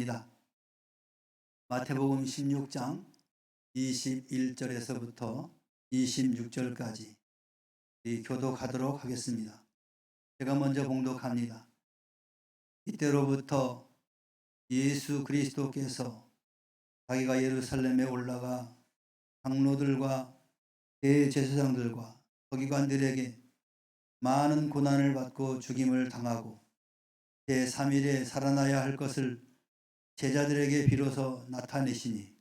합니다. 마태복음 16장 21절에서부터 26절까지 교독하도록 하겠습니다. 제가 먼저 봉독합니다. 이때로부터 예수 그리스도께서 자기가 예루살렘에 올라가 장로들과 대제사장들과 서기관들에게 많은 고난을 받고 죽임을 당하고 제3일에 살아나야 할 것을 제자들에게 비로소 나타내시니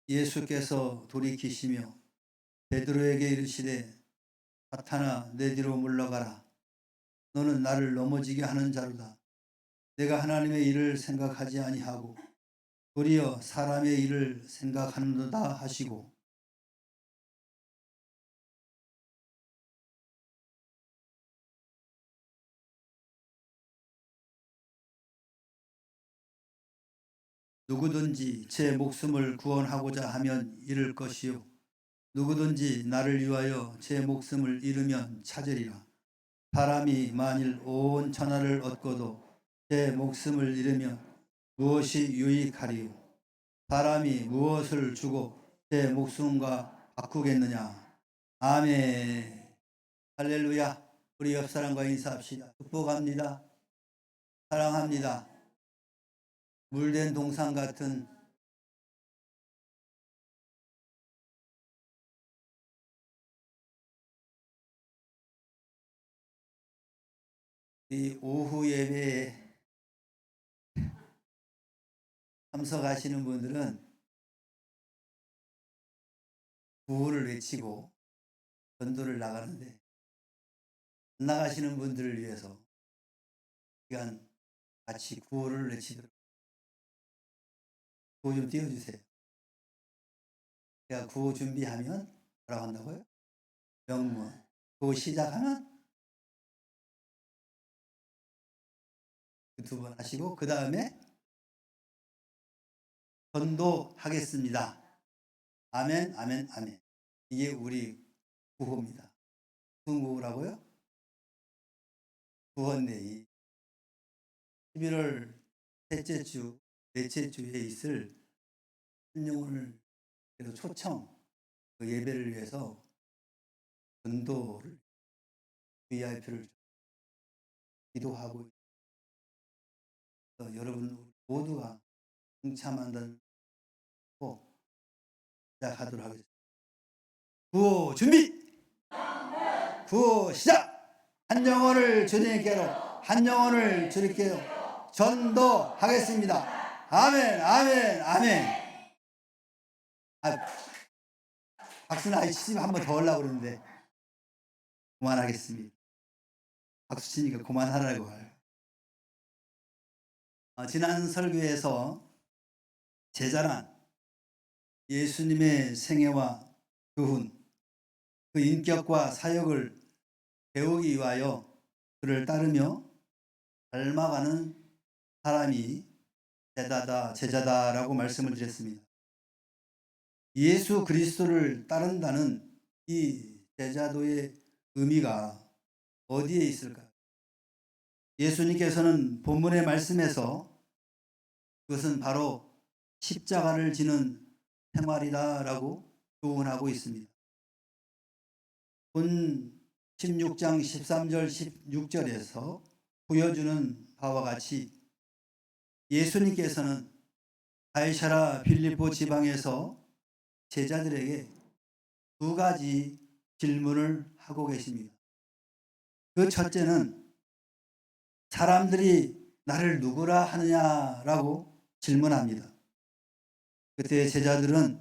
예수께서 돌이키시며 베드로에게 이르시되 사탄아 내 뒤로 물러가라. 너는 나를 넘어지게 하는 자로다. 내가 하나님의 일을 생각하지 아니하고 도리어 사람의 일을 생각하는도다 하시고 누구든지 제 목숨을 구원하고자 하면 잃을 것이요 누구든지 나를 위하여 제 목숨을 잃으면 찾으리라. 사람이 만일 온 천하를 얻고도 제 목숨을 잃으면 무엇이 유익하리요? 사람이 무엇을 주고 제 목숨과 바꾸겠느냐? 아멘. 할렐루야. 우리 옆 사람과 인사합시다. 축복합니다. 사랑합니다. 물된 동상 같은 이 오후 예배에 참석하시는 분들은 구호를 외치고 전도를 나가는데 안 나가시는 분들을 위해서 시간 같이 구호를 외치도록 구호 좀 띄워주세요. 제가 구호 준비하면 뭐라고 한다고요? 명문. 구호 시작하면 그 두 번 하시고 그 다음에 전도하겠습니다. 아멘, 아멘, 아멘. 이게 우리 구호입니다. 무슨 구호라고요? 구원데이 11월 셋째 주, 넷째 주에 있을 한영을 초청 그 예배를 위해서 전도를 VIP를 기도하고 여러분 모두가 동참한다는 거 시작하도록 하겠습니다. 구호 준비! 구호 시작! 한 영혼을 주님께로 한 영혼을 주님께로 전도하겠습니다. 아멘, 아멘, 아멘. 박수는 아예 치지 한 번 더 하려고 그러는데 그만하겠습니다. 박수 치니까 그만하라고 해요. 지난 설교에서 제자란 예수님의 생애와 교훈, 그 인격과 사역을 배우기 위하여 그를 따르며 닮아가는 사람이 제자다라고 말씀을 드렸습니다. 예수 그리스도를 따른다는 이 제자도의 의미가 어디에 있을까요? 예수님께서는 본문의 말씀에서 그것은 바로 십자가를 지는 생활이다라고 교훈하고 있습니다. 본 16장 13절 16절에서 보여주는 바와 같이 예수님께서는 가이사랴 빌립보 지방에서 제자들에게 두 가지 질문을 하고 계십니다. 그 첫째는 사람들이 나를 누구라 하느냐라고 질문합니다. 그때 제자들은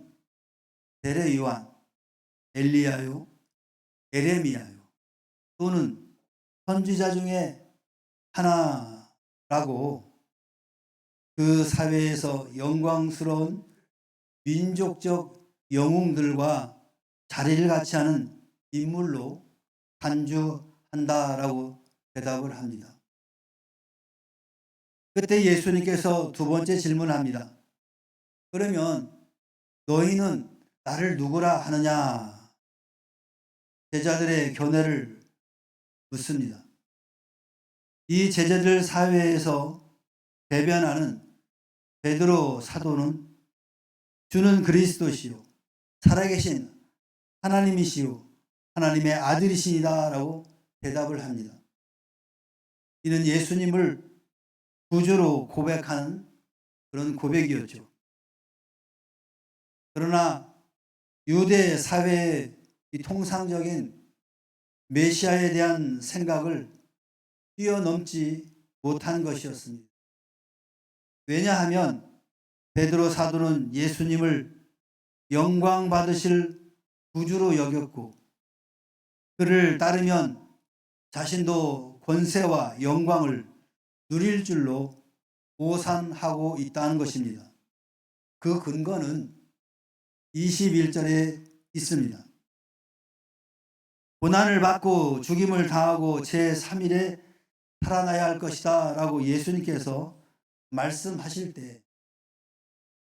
베레 요한, 엘리야요, 에레미야요 또는 선지자 중에 하나라고 그 사회에서 영광스러운 민족적 영웅들과 자리를 같이 하는 인물로 간주한다라고 대답을 합니다. 그때 예수님께서 두 번째 질문합니다. 그러면 너희는 나를 누구라 하느냐? 제자들의 견해를 묻습니다. 이 제자들 사회에서 대변하는 베드로 사도는 주는 그리스도시요 살아계신 하나님이시요 하나님의 아들이시니다라고 대답을 합니다. 이는 예수님을 구주로 고백하는 그런 고백이었죠. 그러나 유대 사회의 이 통상적인 메시아에 대한 생각을 뛰어넘지 못한 것이었습니다. 왜냐하면 베드로 사도는 예수님을 영광 받으실 구주로 여겼고 그를 따르면 자신도 권세와 영광을 누릴 줄로 오산하고 있다는 것입니다. 그 근거는 21절에 있습니다. 고난을 받고 죽임을 당하고 제3일에 살아나야 할 것이다 라고 예수님께서 말씀하실 때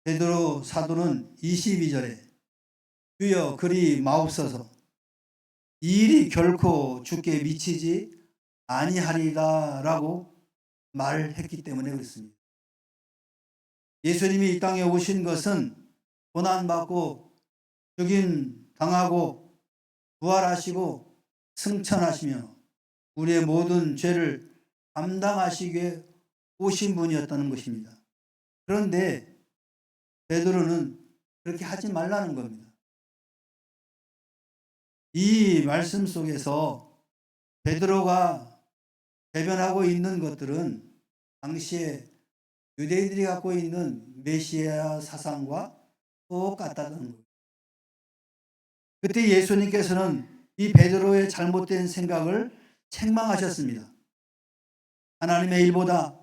베드로 사도는 22절에 주여 그리 마옵소서 이 일이 결코 주께 미치지 아니하리다 라고 말했기 때문에 그렇습니다. 예수님이 이 땅에 오신 것은 고난받고 죽임 당하고 부활하시고 승천하시며 우리의 모든 죄를 감당하시기에 오신 분이었다는 것입니다. 그런데 베드로는 그렇게 하지 말라는 겁니다. 이 말씀 속에서 베드로가 대변하고 있는 것들은 당시에 유대인들이 갖고 있는 메시아 사상과 똑같다는 거예요. 그때 예수님께서는 이 베드로의 잘못된 생각을 책망하셨습니다. 하나님의 일보다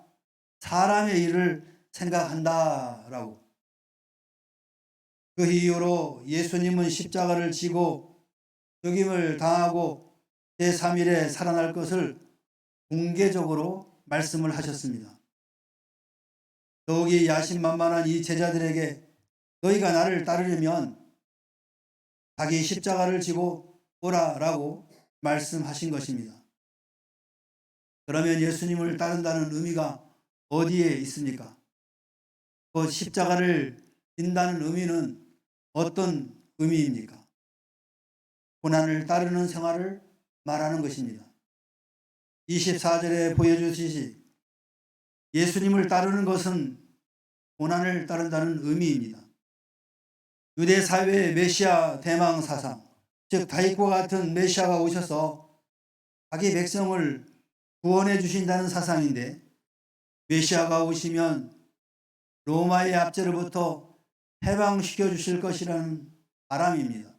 사람의 일을 생각한다라고. 그 이후로 예수님은 십자가를 지고 죽임을 당하고 제3일에 살아날 것을 공개적으로 말씀을 하셨습니다. 더욱이 야심만만한 이 제자들에게 너희가 나를 따르려면 자기 십자가를 지고 오라라고 말씀하신 것입니다. 그러면 예수님을 따른다는 의미가 어디에 있습니까? 그 십자가를 진다는 의미는 어떤 의미입니까? 고난을 따르는 생활을 말하는 것입니다. 24절에 보여주시지 예수님을 따르는 것은 고난을 따른다는 의미입니다. 유대 사회의 메시아 대망 사상, 즉 다윗과 같은 메시아가 오셔서 자기 백성을 구원해 주신다는 사상인데 메시아가 오시면 로마의 압제로부터 해방시켜 주실 것이라는 바람입니다.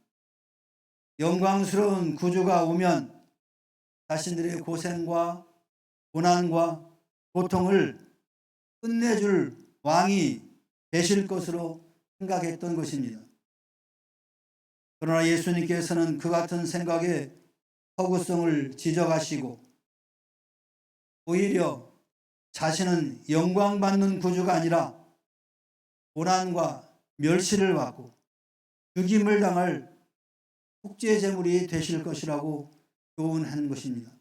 영광스러운 구주가 오면 자신들의 고생과 고난과 고통을 끝내줄 왕이 되실 것으로 생각했던 것입니다. 그러나 예수님께서는 그 같은 생각에 허구성을 지적하시고 오히려 자신은 영광받는 구주가 아니라 고난과 멸시를 받고 죽임을 당할 속죄제물이 되실 것이라고 교훈한 것입니다.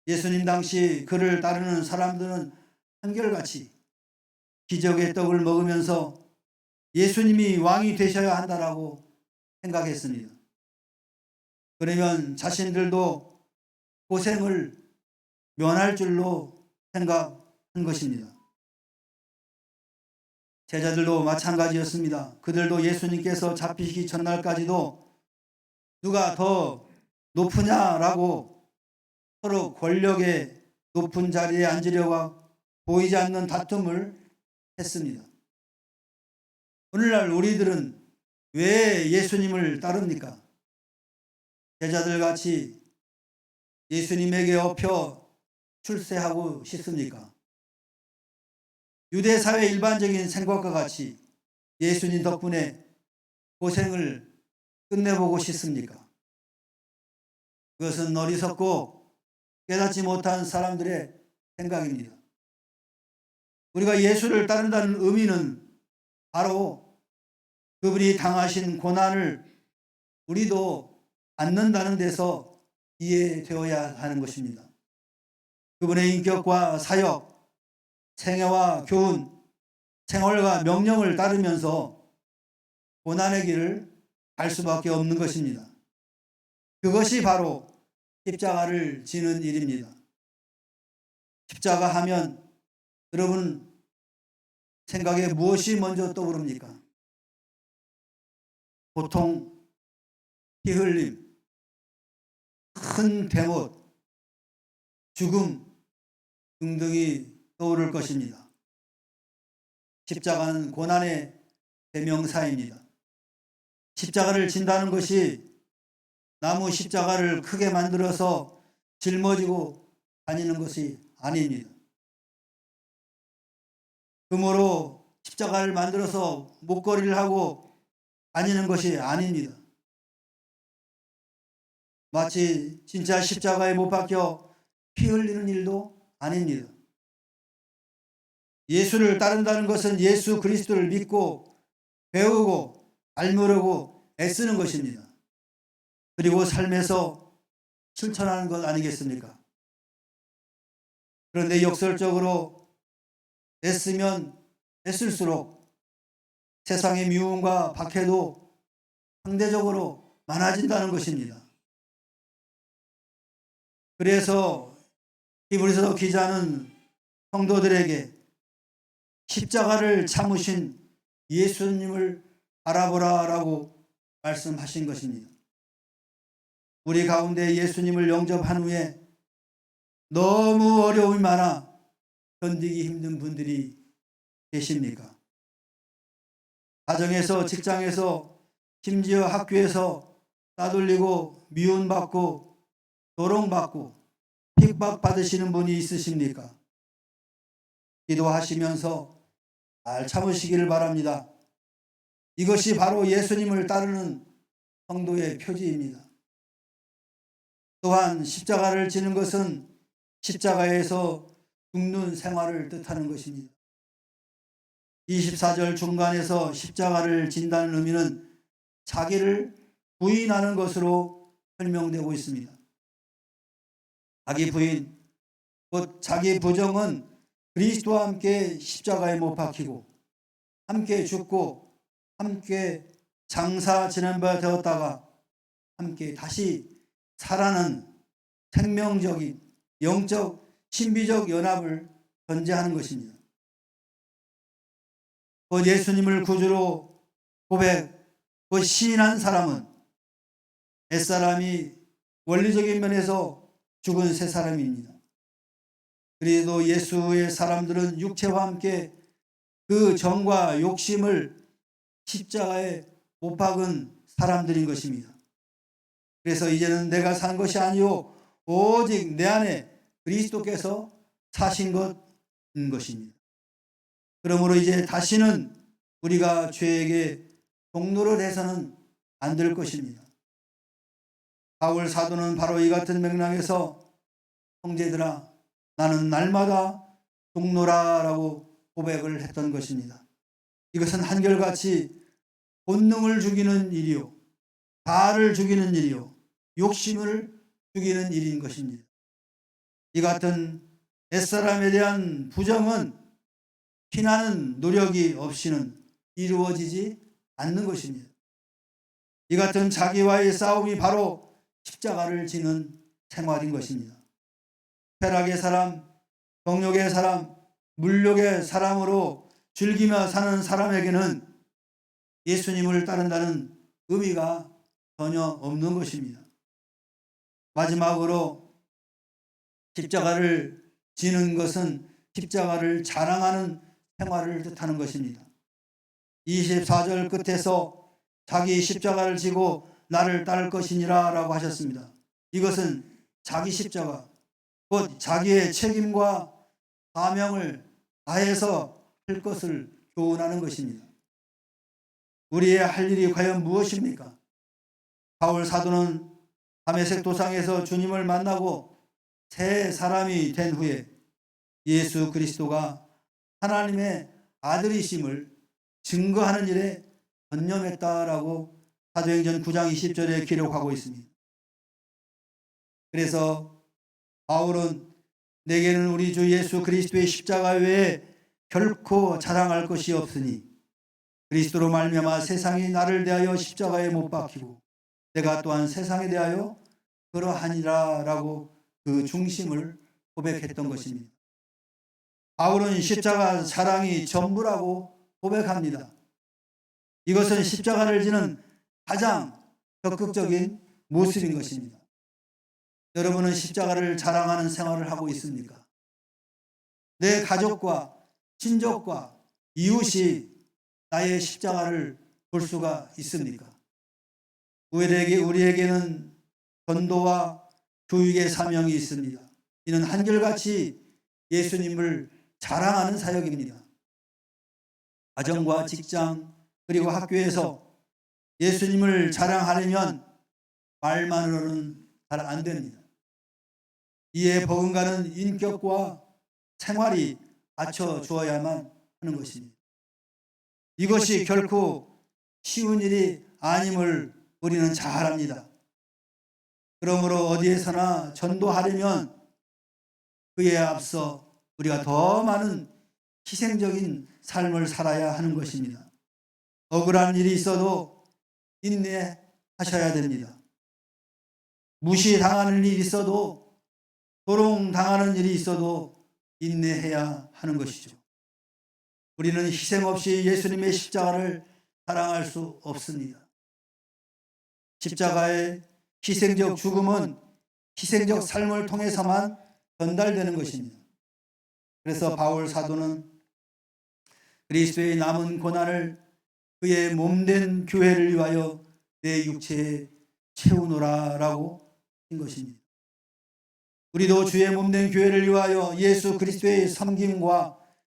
예수님 당시 그를 따르는 사람들은 한결같이 기적의 떡을 먹으면서 예수님이 왕이 되셔야 한다라고 생각했습니다. 그러면 자신들도 고생을 면할 줄로 생각한 것입니다. 제자들도 마찬가지였습니다. 그들도 예수님께서 잡히시기 전날까지도 누가 더 높으냐라고 서로 권력의 높은 자리에 앉으려고 보이지 않는 다툼을 했습니다. 오늘날 우리들은 왜 예수님을 따릅니까? 제자들 같이 예수님에게 엎혀 출세하고 싶습니까? 유대 사회 일반적인 생각과 같이 예수님 덕분에 고생을 끝내보고 싶습니까? 그것은 어리석고 깨닫지 못한 사람들의 생각입니다. 우리가 예수를 따른다는 의미는 바로 그분이 당하신 고난을 우리도 받는다는 데서 이해되어야 하는 것입니다. 그분의 인격과 사역, 생애와 교훈, 생활과 명령을 따르면서 고난의 길을 갈 수밖에 없는 것입니다. 그것이 바로 십자가를 지는 일입니다. 십자가 하면 여러분 생각에 무엇이 먼저 떠오릅니까? 고통, 피 흘림, 큰 대못, 죽음 등등이 떠오를 것입니다. 십자가는 고난의 대명사입니다. 십자가를 진다는 것이 나무 십자가를 크게 만들어서 짊어지고 다니는 것이 아닙니다. 금으로 십자가를 만들어서 목걸이를 하고 다니는 것이 아닙니다. 마치 진짜 십자가에 못 박혀 피 흘리는 일도 아닙니다. 예수를 따른다는 것은 예수 그리스도를 믿고 배우고 닮으려고 애쓰는 것입니다. 그리고 삶에서 실천하는 것 아니겠습니까? 그런데 역설적으로 애쓰면 애쓸수록 세상의 미움과 박해도 상대적으로 많아진다는 것입니다. 그래서 히브리서 기자는 성도들에게 십자가를 참으신 예수님을 알아보라라고 말씀하신 것입니다. 우리 가운데 예수님을 영접한 후에 너무 어려움이 많아 견디기 힘든 분들이 계십니까? 가정에서, 직장에서, 심지어 학교에서 따돌리고 미움받고 조롱받고 핍박받으시는 분이 있으십니까? 기도하시면서 잘 참으시기를 바랍니다. 이것이 바로 예수님을 따르는 성도의 표지입니다. 또한 십자가를 지는 것은 십자가에서 죽는 생활을 뜻하는 것입니다. 24절 중간에서 십자가를 진다는 의미는 자기를 부인하는 것으로 설명되고 있습니다. 자기 부인, 곧 자기 부정은 그리스도와 함께 십자가에 못 박히고 함께 죽고 함께 장사 지낸 바 되었다가 함께 다시 살아나는 생명적인 영적 신비적 연합을 전제하는 것입니다. 곧 예수님을 구주로 고백, 곧 시인한 사람은 옛사람이 원리적인 면에서 죽은 새 사람입니다. 그래도 예수의 사람들은 육체와 함께 그 정과 욕심을 십자가에 못 박은 사람들인 것입니다. 그래서 이제는 내가 산 것이 아니요 오직 내 안에 그리스도께서 사신 것인 것입니다. 그러므로 이제 다시는 우리가 죄에게 종노릇 해서는 안 될 것입니다. 바울 사도는 바로 이 같은 맥락에서 형제들아 나는 날마다 종노라라고 고백을 했던 것입니다. 이것은 한결같이 본능을 죽이는 일이요 자아를 죽이는 일이요 욕심을 죽이는 일인 것입니다. 이 같은 옛사람에 대한 부정은 피나는 노력이 없이는 이루어지지 않는 것입니다. 이 같은 자기와의 싸움이 바로 십자가를 지는 생활인 것입니다. 쾌락의 사람, 정욕의 사람, 물욕의 사람으로 즐기며 사는 사람에게는 예수님을 따른다는 의미가 전혀 없는 것입니다. 마지막으로 십자가를 지는 것은 십자가를 자랑하는 생활을 뜻하는 것입니다. 24절 끝에서 자기 십자가를 지고 나를 따를 것이니라 라고 하셨습니다. 이것은 자기 십자가, 곧 자기의 책임과 사명을 다해서 할 것을 교훈하는 것입니다. 우리의 할 일이 과연 무엇입니까? 바울 사도는 다메섹 도상에서 주님을 만나고 새 사람이 된 후에 예수 그리스도가 하나님의 아들이심을 증거하는 일에 전념했다라고 사도행전 9장 20절에 기록하고 있습니다. 그래서 바울은 내게는 우리 주 예수 그리스도의 십자가 외에 결코 자랑할 것이 없으니 그리스도로 말미암아 세상이 나를 대하여 십자가에 못 박히고 내가 또한 세상에 대하여 그러하니라 라고 그 중심을 고백했던 것입니다. 바울은 십자가 사랑이 전부라고 고백합니다. 이것은 십자가를 지는 가장 적극적인 모습인 것입니다. 여러분은 십자가를 자랑하는 생활을 하고 있습니까? 내 가족과 친족과 이웃이 나의 십자가를 볼 수가 있습니까? 우리에게는 전도와 교육의 사명이 있습니다. 이는 한결같이 예수님을 자랑하는 사역입니다. 가정과 직장 그리고 학교에서 예수님을 자랑하려면 말만으로는 잘 안 됩니다. 이에 버금가는 인격과 생활이 받쳐주어야만 하는 것입니다. 이것이 결코 쉬운 일이 아님을 우리는 잘 압니다. 그러므로 어디에서나 전도하려면 그에 앞서 우리가 더 많은 희생적인 삶을 살아야 하는 것입니다. 억울한 일이 있어도 인내하셔야 됩니다. 무시당하는 일이 있어도 조롱당하는 일이 있어도 인내해야 하는 것이죠. 우리는 희생 없이 예수님의 십자가를 사랑할 수 없습니다. 십자가의 희생적 죽음은 희생적 삶을 통해서만 전달되는 것입니다. 그래서 바울 사도는 그리스도의 남은 고난을 그의 몸된 교회를 위하여 내 육체에 채우노라 라고 한 것입니다. 우리도 주의 몸된 교회를 위하여 예수 그리스도의 섬김과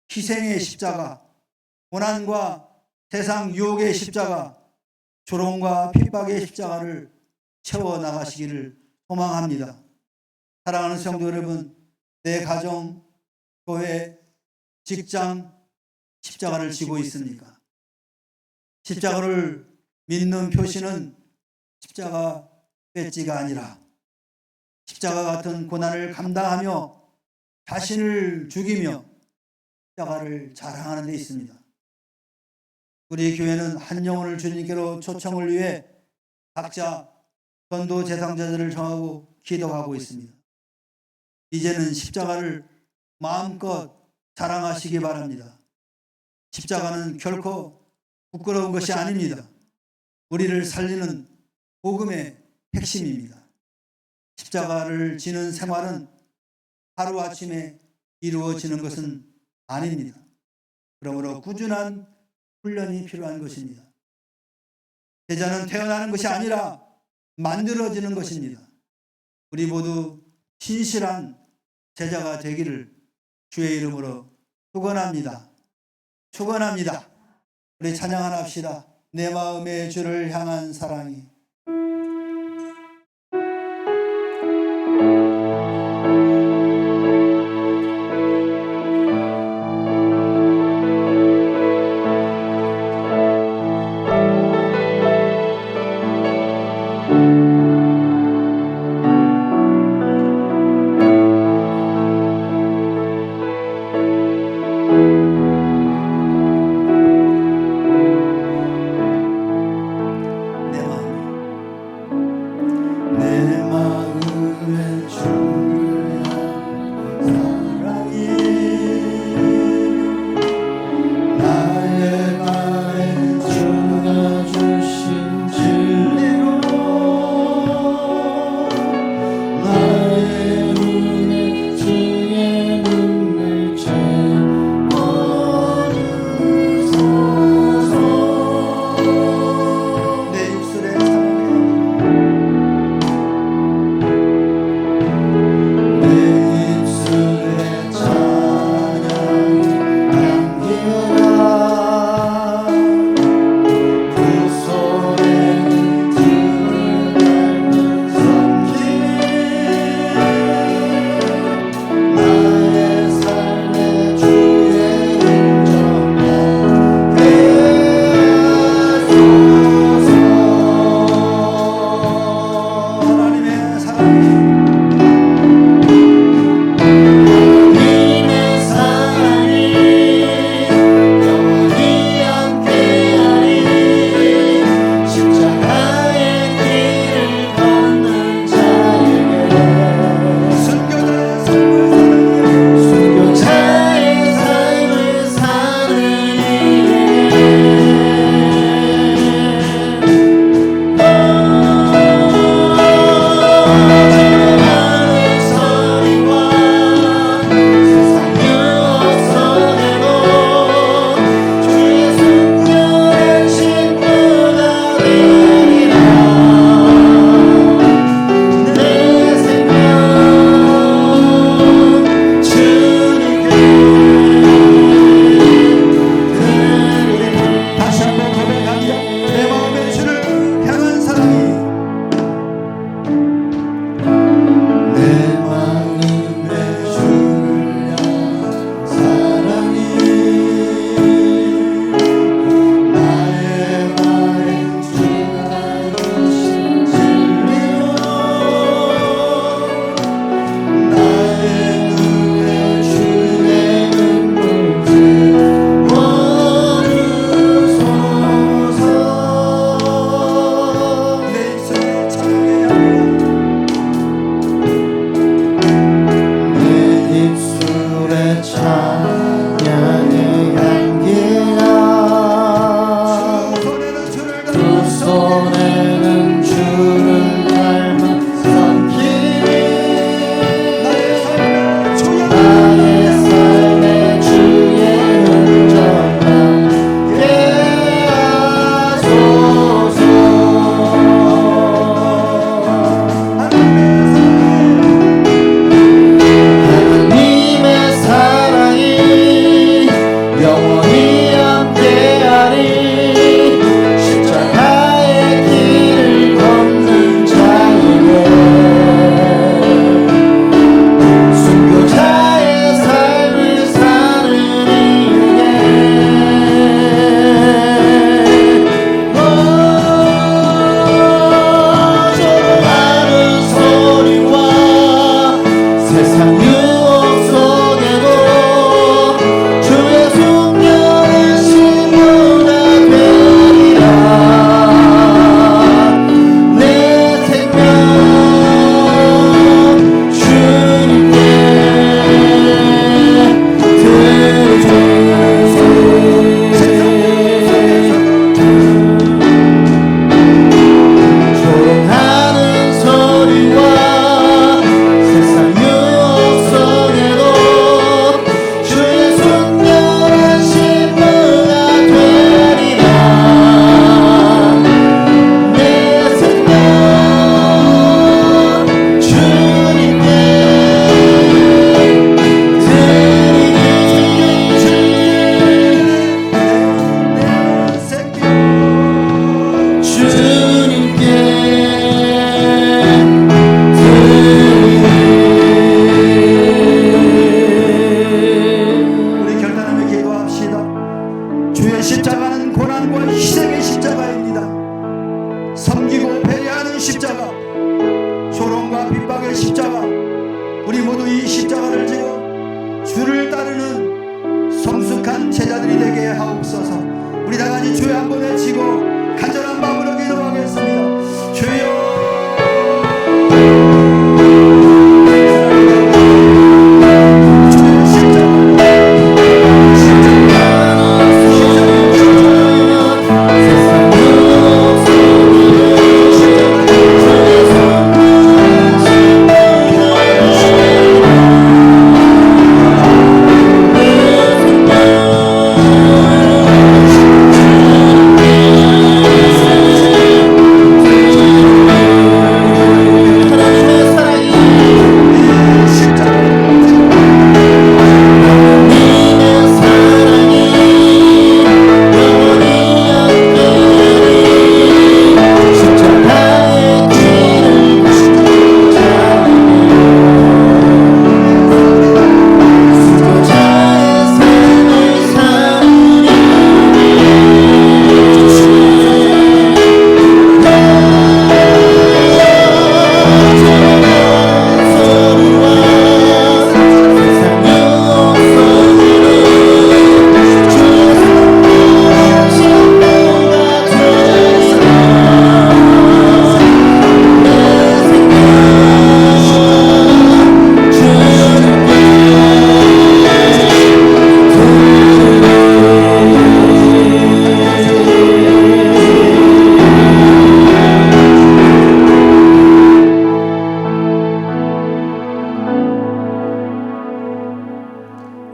희생의 십자가, 고난과 세상 유혹의 십자가, 조롱과 핍박의 십자가를 채워나가시기를 소망합니다. 사랑하는 성도 여러분, 내 가정, 교회, 직장, 십자가를 지고 있습니까? 십자가를 믿는 표시는 십자가 배지가 아니라 십자가 같은 고난을 감당하며 자신을 죽이며 십자가를 자랑하는 데 있습니다. 우리 교회는 한 영혼을 주님께로 초청을 위해 각자 전도 대상자들을 정하고 기도하고 있습니다. 이제는 십자가를 마음껏 자랑하시기 바랍니다. 십자가는 결코 부끄러운 것이 아닙니다. 우리를 살리는 복음의 핵심입니다. 십자가를 지는 생활은 하루아침에 이루어지는 것은 아닙니다. 그러므로 꾸준한 훈련이 필요한 것입니다. 제자는 태어나는 것이 아니라 만들어지는 것입니다. 우리 모두 신실한 제자가 되기를 주의 이름으로 축원합니다. 축원합니다. 우리 찬양 하나 합시다. 내 마음의 주를 향한 사랑이 내 마음의 따르는 십자가, 조롱과 핍박의 십자가, 우리 모두 이 십자가를 지고 주를 따르는 성숙한 제자들이 되게 하옵소서. 우리 다 같이 주여 한번 외치고 간절한 마음으로 기도하겠습니다. 주여,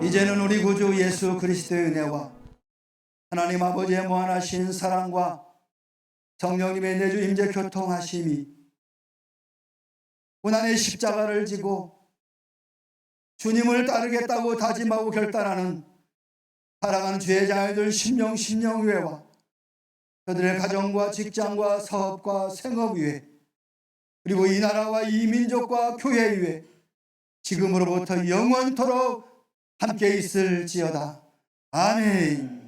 이제는 우리 구주 예수 그리스도의 은혜와 하나님 아버지의 무한하신 사랑과 성령님의 내주 임재 교통하심이 고난의 십자가를 지고 주님을 따르겠다고 다짐하고 결단하는 사랑하는 주의 자녀들 심령회와 그들의 가정과 직장과 사업과 생업 위에, 그리고 이 나라와 이 민족과 교회 위에 지금으로부터 영원토록 함께 있을지어다. 아멘.